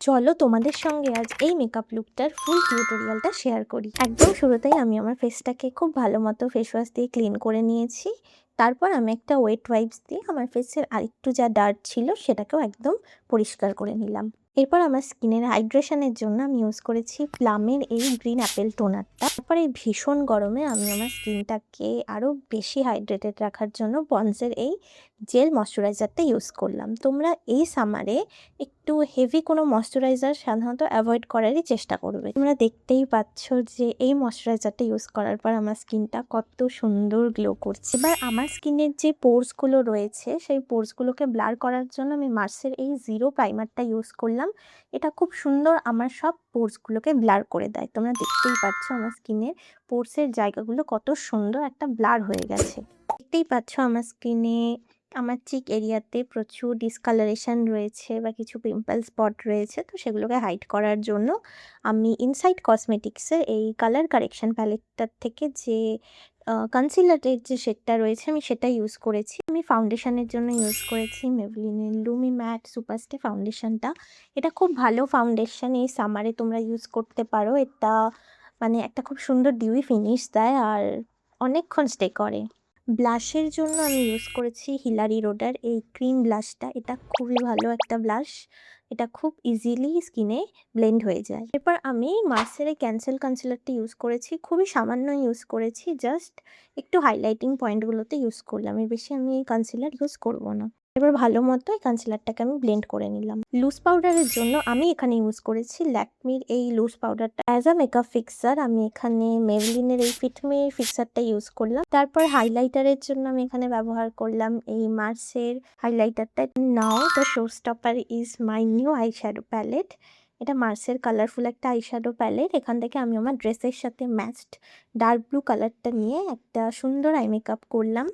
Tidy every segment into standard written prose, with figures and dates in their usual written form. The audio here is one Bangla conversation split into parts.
চলো তোমাদের সঙ্গে আজ এই মেকআপ লুকটার ফুল টিউটোরিয়ালটা শেয়ার করি। একদম শুরুতেই আমি আমার ফেসটাকে খুব ভালো মতো ফেস ওয়াশ দিয়ে ক্লিন করে নিয়েছি। তারপর আমি একটা ওয়েট ওয়াইপস দিয়ে আমার ফেসের আরেকটু যা ডার্ট ছিল সেটাকেও একদম পরিষ্কার করে নিলাম। এরপর আমার স্কিনের হাইড্রেশনের জন্য আমি ইউজ করেছি প্লামের এই গ্রিন অ্যাপেল টোনারটা। তারপর এই ভীষণ গরমে আমি আমার স্কিনটাকে আরও বেশি হাইড্রেটেড রাখার জন্য পন্ডসের এই জেল ময়শ্চারাইজারটা ইউজ করলাম। তোমরা এই সামারে একটু হেভি কোনো ময়শ্চারাইজার সাধারণত অ্যাভয়েড করারই চেষ্টা করবে। তোমরা দেখতেই পাচ্ছ যে এই ময়শ্চারাইজারটা ইউজ করার পর আমার স্কিনটা কত সুন্দর গ্লো করছে। এবার আমার স্কিনের যে পোরসগুলো রয়েছে সেই পোরসগুলোকে ব্লার করার জন্য আমি মার্সের এই জিরো প্রাইমারটা ইউজ করলাম। এটা খুব সুন্দর আমার সব পোরসগুলোকে ব্লার করে দেয়। তোমরা দেখতেই পাচ্ছ আমার স্কিনের পোরসের জায়গাগুলো কত সুন্দর একটা ব্লার হয়ে গেছে। দেখতেই পাচ্ছ আমার স্কিনে আমার চিক এরিয়াতে প্রচুর ডিসকালারেশন রয়েছে বা কিছু পিম্পল স্পট রয়েছে, তো সেগুলোকে হাইড করার জন্য আমি ইনসাইড কসমেটিক্সের এই কালার কারেকশন প্যালেটটার থেকে যে কনসিলারের যে শেডটা রয়েছে আমি সেটা ইউজ করেছি। আমি ফাউন্ডেশনের জন্য ইউজ করেছি মেবলিনের লুমি ম্যাট সুপারস্টে ফাউন্ডেশনটা। এটা খুব ভালো ফাউন্ডেশন, এই সামারে তোমরা ইউজ করতে পারো। এটা মানে একটা খুব সুন্দর ডিউই ফিনিশ দেয় আর অনেকক্ষণ স্টে করে। ব্লাশের জন্য আমি ইউজ করেছি হিলারি রোডার এই ক্রিম ব্লাশটা। এটা খুবই ভালো একটা ব্লাশ, এটা খুব ইজিলি স্কিনে ব্লেন্ড হয়ে যায়। এরপর আমি মার্সের এই ক্যান্সেল কনসিলারটা ইউজ করেছি, খুবই সামান্য ইউজ করেছি, জাস্ট একটু হাইলাইটিং পয়েন্টগুলোতে ইউজ করলাম, এর বেশি আমি এই কনসিলার ইউজ করব না। এবার ভালো মতো এই কনসিলারটাকে আমি ব্লেন্ড করে নিলাম। লুজ পাউডারের জন্য আমি এখানে ইউজ করেছি ল্যাকমির এই লুজ পাউডারটা অ্যাজ আ মেকআপ ফিক্সার। আমি এখানে মেবলিনের এই ফিটমির ফিক্সারটা ইউজ করলাম। তারপর হাইলাইটারের জন্য আমি এখানে ব্যবহার করলাম এই মার্সের হাইলাইটারটা। Now the show stopper is my new eye shadow palette. এটা মার্সের কালারফুল একটা আই শ্যাডো প্যালেট। এখান থেকে আমি আমার ড্রেসের সাথে ম্যাচড ডার্ক ব্লু কালারটা নিয়ে একটা সুন্দর আই মেকআপ করলাম,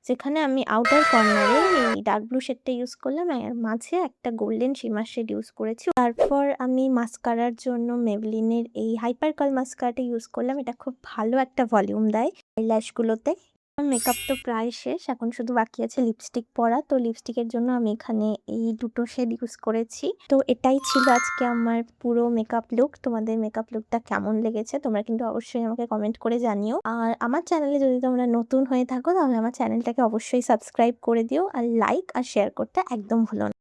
যেখানে আমি আউটার কর্নারে এই ডার্ক ব্লু শেডটা ইউজ করলাম আর মাঝে একটা গোল্ডেন শিমার শেড ইউজ করেছি। তারপর আমি মাস্কারার জন্য মেবলিনের এই হাইপার কাল মাস্কারাটা ইউজ করলাম। এটা খুব ভালো একটা ভলিউম দেয় আইল্যাশগুলোতে। আমার মেকআপ তো প্রায় শেষ, এখন শুধু বাকি আছে লিপস্টিক পরা। তো লিপস্টিকের জন্য আমি এখানে এই দুটো শেড ইউজ করেছি। তো এটাই ছিল আজকে আমার পুরো মেকআপ লুক। তোমাদের মেকআপ লুকটা কেমন লেগেছে তোমরা কিন্তু অবশ্যই আমাকে কমেন্ট করে জানিও। আর আমার চ্যানেলে যদি তোমরা নতুন হয়ে থাকো তাহলে আমার চ্যানেলটাকে অবশ্যই সাবস্ক্রাইব করে দিও আর লাইক আর শেয়ার করতে একদম ভুলো না।